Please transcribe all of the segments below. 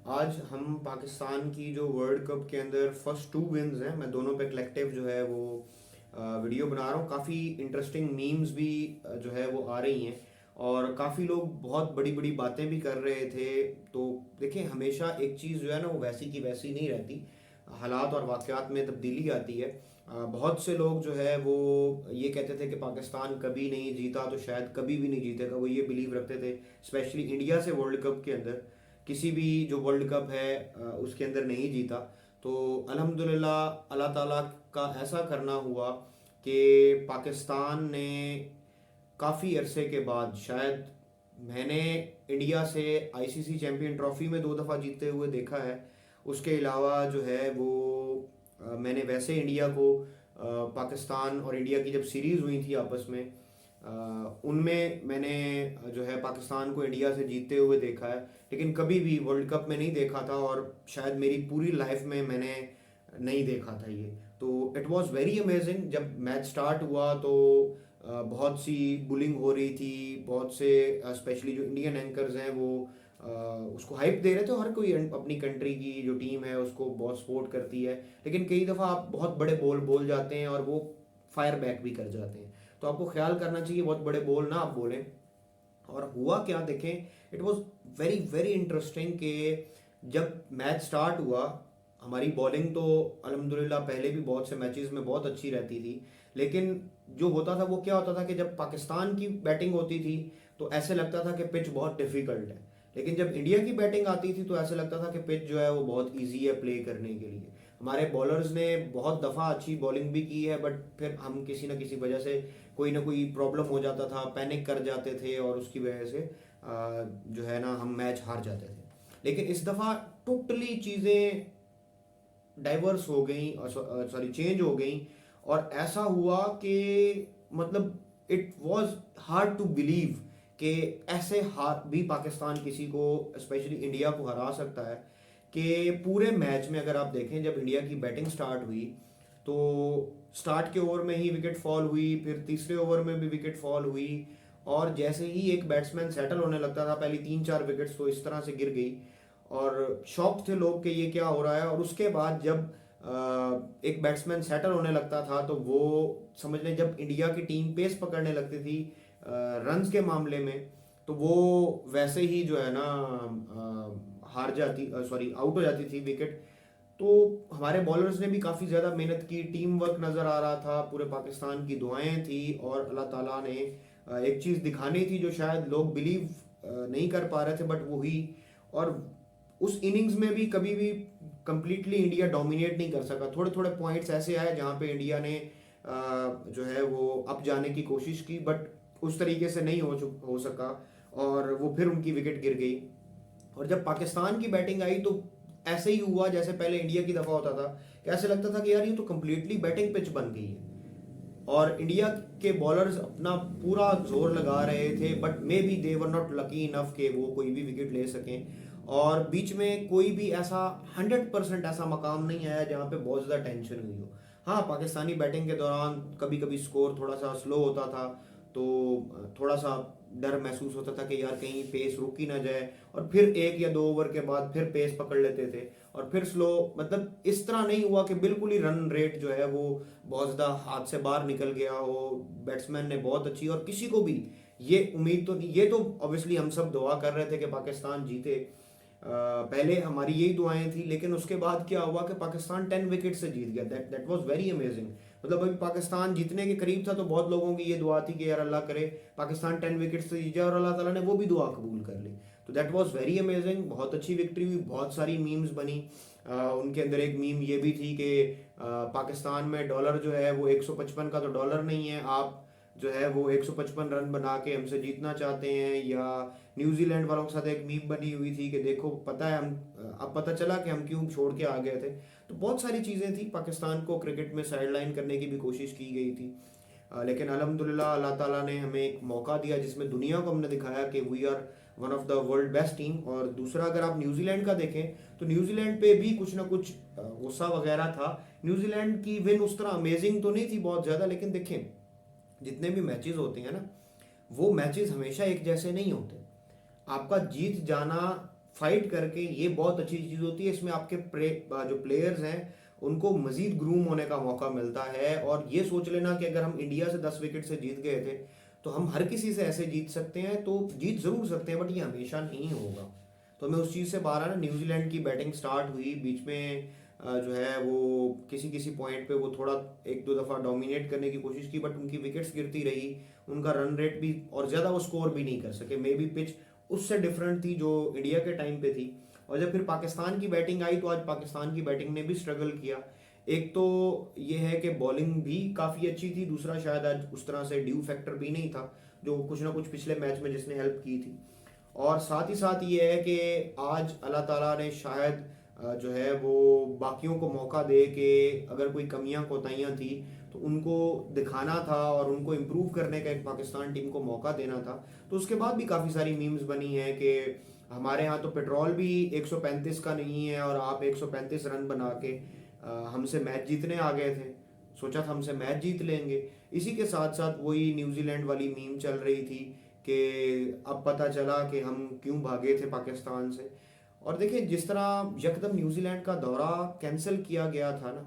आज हम पाकिस्तान की जो वर्ल्ड कप के अंदर फर्स्ट टू विन्स हैं, मैं दोनों पे कलेक्टिव जो है वो वीडियो बना रहा हूँ। काफ़ी इंटरेस्टिंग मीम्स भी जो है वो आ रही हैं और काफ़ी लोग बहुत बड़ी बड़ी बातें भी कर रहे थे। तो देखिए, हमेशा एक चीज़ जो है ना वो वैसी की वैसी नहीं रहती। हालात और वाक़यात में तब्दीली आती है। बहुत से लोग जो है वो ये कहते थे कि पाकिस्तान कभी नहीं जीता तो शायद कभी भी नहीं जीतेगा, वो ये बिलीव रखते थे। स्पेशली इंडिया से वर्ल्ड कप के अंदर किसी भी जो वर्ल्ड कप है उसके अंदर नहीं जीता। तो अल्हम्दुलिल्लाह अल्लाह ताला का ऐसा करना हुआ कि पाकिस्तान ने काफ़ी अरसे के बाद शायद मैंने इंडिया से आईसीसी चैंपियन ट्रॉफी में 2 दफ़ा जीतते हुए देखा है। उसके अलावा जो है वो मैंने वैसे इंडिया को पाकिस्तान और इंडिया की जब सीरीज़ हुई थी आपस में, उनमें मैंने जो है पाकिस्तान को इंडिया से जीतते हुए देखा है। लेकिन कभी भी वर्ल्ड कप में नहीं देखा था और शायद मेरी पूरी लाइफ में मैंने नहीं देखा था ये। तो इट वाज वेरी अमेजिंग। जब मैच स्टार्ट हुआ तो बहुत सी बुलिंग हो रही थी। बहुत से स्पेशली जो इंडियन एंकर्स हैं वो अ, उसको हाइप दे रहे थे। हर कोई अपनी कंट्री की जो टीम है उसको बहुत सपोर्ट करती है, लेकिन कई दफ़ा आप बहुत बड़े बोल बोल जाते हैं और वो फायर बैक भी कर जाते हैं। तो आपको ख्याल करना चाहिए बहुत बड़े बोल ना आप बोलें। और हुआ क्या देखें, it was very very interesting कि जब मैच स्टार्ट हुआ, हमारी बॉलिंग तो अल्हम्दुलिल्लाह पहले भी बहुत से मैचेस में बहुत अच्छी रहती थी। लेकिन जो होता था वो क्या होता था कि जब पाकिस्तान की बैटिंग होती थी तो ऐसे लगता था कि पिच बहुत डिफिकल्ट है। लेकिन जब इंडिया की बैटिंग आती थी तो ऐसे लगता था कि पिच जो है वो बहुत ईजी है प्ले करने के लिए। हमारे बॉलर्स ने बहुत दफ़ा अच्छी बॉलिंग भी की है, बट फिर हम किसी ना किसी वजह से कोई ना कोई प्रॉब्लम हो जाता था, पैनिक कर जाते थे और उसकी वजह से जो है ना हम मैच हार जाते थे। लेकिन इस दफ़ा टोटली चीज़ें डाइवर्स हो गई, सॉरी चेंज हो गई। और ऐसा हुआ कि मतलब it was hard to believe कि ऐसे हार भी पाकिस्तान किसी को, स्पेशली इंडिया को हरा सकता है। कि पूरे मैच में अगर आप देखें, जब इंडिया की बैटिंग स्टार्ट हुई तो स्टार्ट के ओवर में ही विकेट फॉल हुई, फिर तीसरे ओवर में भी विकेट फॉल हुई। और जैसे ही एक बैट्समैन सेटल होने लगता था, पहली 3-4 विकेट्स तो इस तरह से गिर गई और शॉक थे लोग कि ये क्या हो रहा है। और उसके बाद जब एक बैट्समैन सेटल होने लगता था तो वो समझ लें, जब इंडिया की टीम पेस पकड़ने लगती थी रन्स के मामले में, तो वो वैसे ही जो है ना हार जाती, सॉरी आउट हो जाती थी विकेट। तो हमारे बॉलर्स ने भी काफ़ी ज़्यादा मेहनत की, टीम वर्क नज़र आ रहा था, पूरे पाकिस्तान की दुआएं थी और अल्लाह ताला ने एक चीज़ दिखानी थी जो शायद लोग बिलीव नहीं कर पा रहे थे, बट वो हुई। और उस इनिंग्स में भी कभी भी कंप्लीटली इंडिया डोमिनेट नहीं कर सका। थोड़े थोड़े पॉइंट्स ऐसे आए जहाँ पे इंडिया ने जो है वो अप जाने की कोशिश की, बट उस तरीके से नहीं हो सका और वो फिर उनकी विकेट गिर गई। और जब पाकिस्तान की बैटिंग आई तो ऐसे ही हुआ जैसे पहले इंडिया की दफा होता था, कि ऐसे लगता था कि यार ये तो कम्प्लीटली बैटिंग पिच बन गई है और इंडिया के बॉलर्स अपना पूरा जोर लगा रहे थे, but may be they were not lucky enough कि वो कोई भी विकेट ले सकें। और बीच में कोई भी ऐसा 100% ऐसा मकाम नहीं आया जहाँ पे बहुत ज़्यादा टेंशन हुई हो। हाँ, पाकिस्तानी बैटिंग के दौरान कभी कभी स्कोर थोड़ा सा स्लो होता था, तो थोड़ा सा डर महसूस होता था कि यार कहीं पेस रुक ही ना जाए। और फिर 1 या 2 ओवर के बाद फिर पेस पकड़ लेते थे और फिर स्लो। मतलब इस तरह नहीं हुआ कि बिल्कुल ही रन रेट जो है वो बहुत ज़्यादा हाथ से बाहर निकल गया हो। बैट्समैन ने बहुत अच्छी, और किसी को भी ये उम्मीद तो नहीं, ये तो ऑब्वियसली हम सब दुआ कर रहे थे कि पाकिस्तान जीते। पहले हमारी यही दुआएं थी, लेकिन उसके बाद क्या हुआ कि पाकिस्तान 10 विकेट से जीत गया। That that was very amazing. मतलब अभी पाकिस्तान जीतने के करीब था तो बहुत लोगों की ये दुआ थी कि यार अल्लाह करे पाकिस्तान 10 विकेट से जीत जाए, और अल्लाह ताला ने वो भी दुआ कबूल कर ली। तो दैट वाज वेरी अमेजिंग। बहुत अच्छी विक्ट्री हुई, बहुत सारी मीम्स बनी। उनके अंदर एक मीम ये भी थी कि पाकिस्तान में डॉलर जो है वो 155 का तो डॉलर नहीं है, आप जो है वो 155 रन बना के हमसे जीतना चाहते हैं। या न्यूजीलैंड वालों के साथ एक मीम बनी हुई थी कि देखो पता है हम, अब पता चला कि हम क्यों छोड़ के आ गए थे। तो बहुत सारी चीज़ें थी, पाकिस्तान को क्रिकेट में साइडलाइन करने की भी कोशिश की गई थी। लेकिन अल्हम्दुलिल्लाह अल्लाह ताला ने हमें एक मौका दिया जिसमें दुनिया को हमने दिखाया कि we are one of the world best team. और दूसरा, अगर आप न्यूजीलैंड का देखें तो न्यूजीलैंड पे भी कुछ ना कुछ गुस्सा वगैरह था। न्यूजीलैंड की विन उस तरह अमेजिंग तो नहीं थी बहुत ज़्यादा, लेकिन देखें जितने भी मैचेस होते हैं ना, वो मैचेस हमेशा एक जैसे नहीं होते। आपका जीत जाना फाइट करके, ये बहुत अच्छी चीज़ होती है। इसमें आपके जो प्लेयर्स हैं उनको मजीद ग्रूम होने का मौका मिलता है। और ये सोच लेना कि अगर हम इंडिया से 10 विकेट से जीत गए थे तो हम हर किसी से ऐसे जीत सकते हैं, तो जीत ज़रूर सकते हैं, बट ये हमेशा नहीं होगा। तो मैं उस चीज़ से बाहर आना, न्यूजीलैंड की बैटिंग स्टार्ट हुई बीच में, जो है वो किसी किसी पॉइंट पे वो थोड़ा एक दो दफ़ा डोमिनेट करने की कोशिश की, बट उनकी विकेट्स गिरती रही, उनका रन रेट भी, और ज़्यादा वो स्कोर भी नहीं कर सके। मे बी पिच उससे डिफरेंट थी जो इंडिया के टाइम पे थी। और जब फिर पाकिस्तान की बैटिंग आई तो आज पाकिस्तान की बैटिंग ने भी स्ट्रगल किया। एक तो ये है कि बॉलिंग भी काफ़ी अच्छी थी, दूसरा शायद आज उस तरह से ड्यू फैक्टर भी नहीं था जो कुछ ना कुछ पिछले मैच में जिसने हेल्प की थी। और साथ ही साथ ये है कि आज अल्लाह ताला ने शायद जो है वो बाकियों को मौका दे कि अगर कोई कमियां कोताहियां थी तो उनको दिखाना था और उनको इम्प्रूव करने का एक पाकिस्तान टीम को मौका देना था। तो उसके बाद भी काफ़ी सारी मीम्स बनी हैं कि हमारे यहाँ तो पेट्रोल भी 135 का नहीं है और आप 135 रन बना के हमसे मैच जीतने आ गए थे, सोचा था हमसे मैच जीत लेंगे। इसी के साथ साथ वही न्यूजीलैंड वाली मीम चल रही थी कि अब पता चला कि हम क्यों भागे थे पाकिस्तान से। और देखिए जिस तरह यकदम न्यूजीलैंड का दौरा कैंसिल किया गया था ना,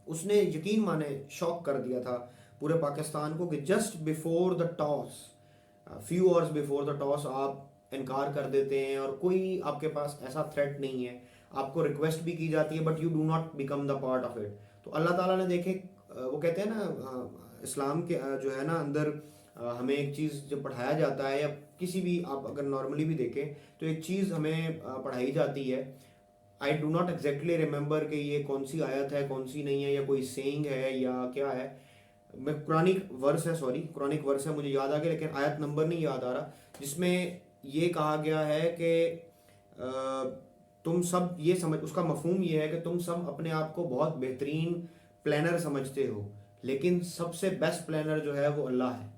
उसने यकीन माने शॉक कर दिया था पूरे पाकिस्तान को कि just before the toss, few hours before the toss आप इनकार कर देते हैं और कोई आपके पास ऐसा थ्रेट नहीं है, आपको रिक्वेस्ट भी की जाती है but you do not become the part of it. तो अल्लाह ताला ने देखे, वो कहते हैं ना इस्लाम के जो है ना अंदर हमें एक चीज़ जब पढ़ाया जाता है, या किसी भी आप अगर नॉर्मली भी देखें तो एक चीज़ हमें पढ़ाई जाती है। I do not exactly remember कि ये कौन सी आयत है कौन सी नहीं है, या कोई सेइंग है या क्या है, मैं कुरानिक वर्स है, सॉरी कुरानिक वर्स है मुझे याद आ गया, लेकिन आयत नंबर नहीं याद आ रहा, जिसमें ये कहा गया है कि तुम सब ये समझ, उसका मफहूम ये है कि तुम सब अपने आप को बहुत बेहतरीन प्लानर समझते हो, लेकिन सबसे बेस्ट प्लानर जो है वो अल्लाह है।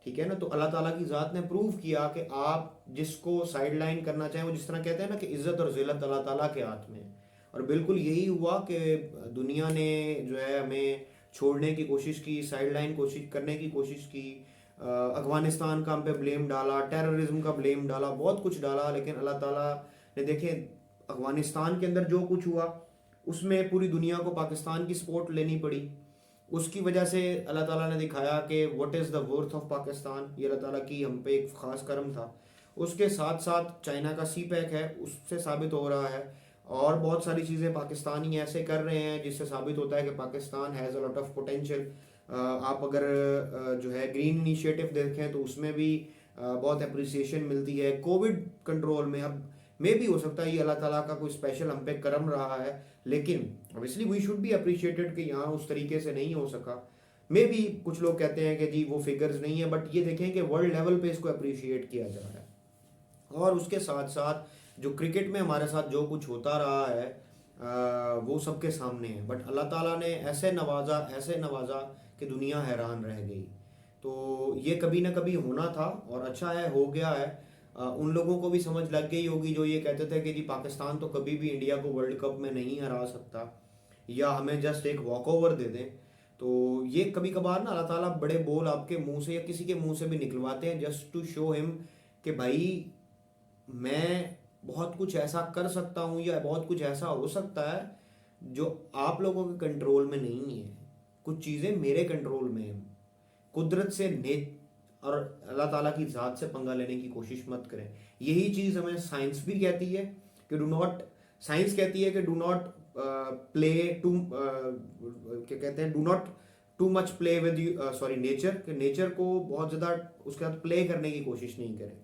ठीक है ना। तो अल्लाह ताला की ज़ात ने प्रूव किया कि आप जिसको साइड लाइन करना चाहें, वो जिस तरह कहते हैं ना कि इज़्ज़त और ज़िल्लत अल्लाह ताला के हाथ में है। और बिल्कुल यही हुआ कि दुनिया ने जो है हमें छोड़ने की कोशिश की, साइड लाइन कोशिश करने की कोशिश की, अफगानिस्तान का हम पे ब्लेम डाला, टेररिज्म का ब्लेम डाला, बहुत कुछ डाला, लेकिन अल्लाह ताला ने देखें अफगानिस्तान के अंदर जो कुछ हुआ उसमें पूरी दुनिया को पाकिस्तान की सपोर्ट लेनी पड़ी। उसकी वजह से अल्लाह ताला ने दिखाया कि what is the worth of Pakistan, ये अल्लाह ताला की हम पे एक ख़ास करम था। उसके साथ साथ चाइना का सी पैक है, उससे साबित हो रहा है, और बहुत सारी चीज़ें पाकिस्तानी ऐसे कर रहे हैं जिससे साबित होता है कि Pakistan has a lot of potential. आप अगर जो है ग्रीन इनिशिएटिव देखें तो उसमें भी बहुत अप्रिसिएशन मिलती है। कोविड कंट्रोल में अब मे भी हो सकता है ये अल्लाह ताला का कोई स्पेशल हम पे करम रहा है, लेकिन obviously we should be appreciated कि यहाँ उस तरीके से नहीं हो सका। मे भी कुछ लोग कहते हैं कि जी वो फिगर्स नहीं है, बट ये देखें कि वर्ल्ड लेवल पे इसको अप्रिशिएट किया जा रहा है। और उसके साथ साथ जो क्रिकेट में हमारे साथ जो कुछ होता रहा है वो सबके सामने है, बट अल्लाह ताला ने ऐसे नवाजा कि दुनिया हैरान रह गई। तो ये कभी ना कभी होना था और अच्छा है हो गया है। उन लोगों को भी समझ लग गई होगी जो ये कहते थे कि जी पाकिस्तान तो कभी भी इंडिया को वर्ल्ड कप में नहीं हरा सकता, या हमें जस्ट एक वॉक ओवर दे दें। तो ये कभी कभार ना अल्लाह ताला बड़े बोल आपके मुंह से या किसी के मुंह से भी निकलवाते हैं, जस्ट टू शो हिम कि भाई मैं बहुत कुछ ऐसा कर सकता हूँ या बहुत कुछ ऐसा हो सकता है जो आप लोगों के कंट्रोल में नहीं है। कुछ चीज़ें मेरे कंट्रोल में है। कुदरत से ने और अल्लाह ताला की ज़ात से पंगा लेने की कोशिश मत करें। यही चीज़ हमें साइंस भी कहती है कि डू नॉट, साइंस कहती है कि डू नॉट प्ले टू, क्या कहते हैं, do not too much play with you, sorry nature, कि नेचर को बहुत ज़्यादा उसके साथ प्ले करने की कोशिश नहीं करें,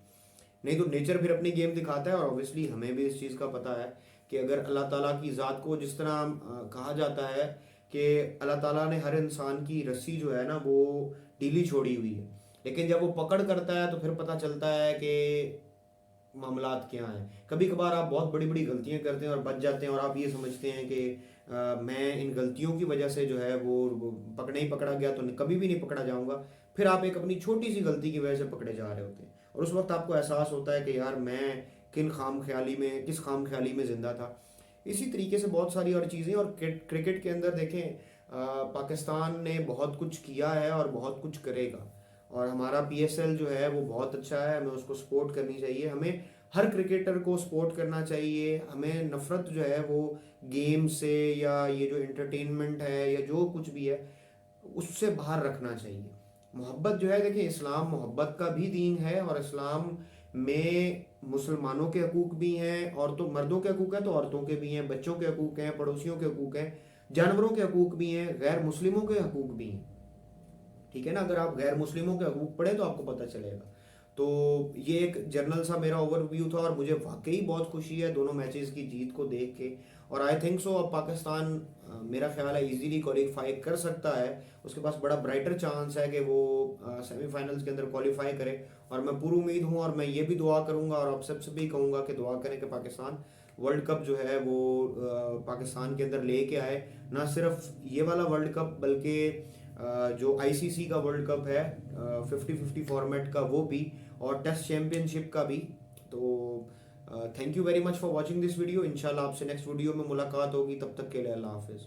नहीं तो नेचर फिर अपनी गेम दिखाता है। और ऑब्वियसली हमें भी इस चीज़ का पता है कि अगर अल्लाह ताला की ज़ात को जिस तरह कहा जाता है कि अल्लाह ताला ने हर इंसान की रस्सी जो है ना वो ढीली छोड़ी हुई है, लेकिन जब वो पकड़ करता है तो फिर पता चलता है कि मामलात क्या हैं। कभी कभार आप बहुत बड़ी बड़ी गलतियां करते हैं और बच जाते हैं, और आप ये समझते हैं कि मैं इन गलतियों की वजह से जो है वो पकड़ा ही पकड़ा गया तो कभी भी नहीं पकड़ा जाऊंगा। फिर आप एक अपनी छोटी सी गलती की वजह से पकड़े जा रहे होते हैं, और उस वक्त आपको एहसास होता है कि यार मैं किस खाम ख्याली में ज़िंदा था। इसी तरीके से बहुत सारी और चीज़ें। और क्रिकेट के अंदर देखें पाकिस्तान ने बहुत कुछ किया है और बहुत कुछ करेगा, और हमारा पीएसएल जो है वो बहुत अच्छा है, हमें उसको सपोर्ट करनी चाहिए। हमें हर क्रिकेटर को सपोर्ट करना चाहिए। हमें नफरत जो है वो गेम से या ये जो एंटरटेनमेंट है या जो कुछ भी है उससे बाहर रखना चाहिए। मोहब्बत जो है, देखिए इस्लाम मोहब्बत का भी दीन है, और इस्लाम में मुसलमानों के हकूक भी हैं, औरतों मर्दों के हकूक हैं तो औरतों के भी हैं, बच्चों के हकूक हैं, पड़ोसियों के हकूक हैं, जानवरों के हकूक भी हैं, गैर मुस्लिमों के हकूक भी हैं। ठीक है ना, अगर आप गैर मुस्लिमों के हकूक पढ़े तो आपको पता चलेगा। तो ये एक जनरल सा मेरा ओवरव्यू था, और मुझे वाकई बहुत खुशी है दोनों मैचेस की जीत को देख के। और आई थिंक सो अब पाकिस्तान मेरा ख्याल है इजीली क्वालिफाई कर सकता है। उसके पास बड़ा ब्राइटर चांस है कि वो सेमीफाइनल्स के अंदर क्वालिफाई करे। और मैं पूरी उम्मीद हूँ, और मैं ये भी दुआ करूँगा और आप सबसे भी कहूँगा कि दुआ करें कि पाकिस्तान वर्ल्ड कप जो है वो पाकिस्तान के अंदर लेके आए। ना सिर्फ ये वाला वर्ल्ड कप, बल्कि जो आईसीसी का वर्ल्ड कप है 50-50 फॉर्मेट का, वो भी, और टेस्ट चैंपियनशिप का भी। तो thank you very much for watching this video. इंशाल्लाह आपसे नेक्स्ट वीडियो में मुलाकात होगी, तब तक के लिए अल्लाह हाफिज़।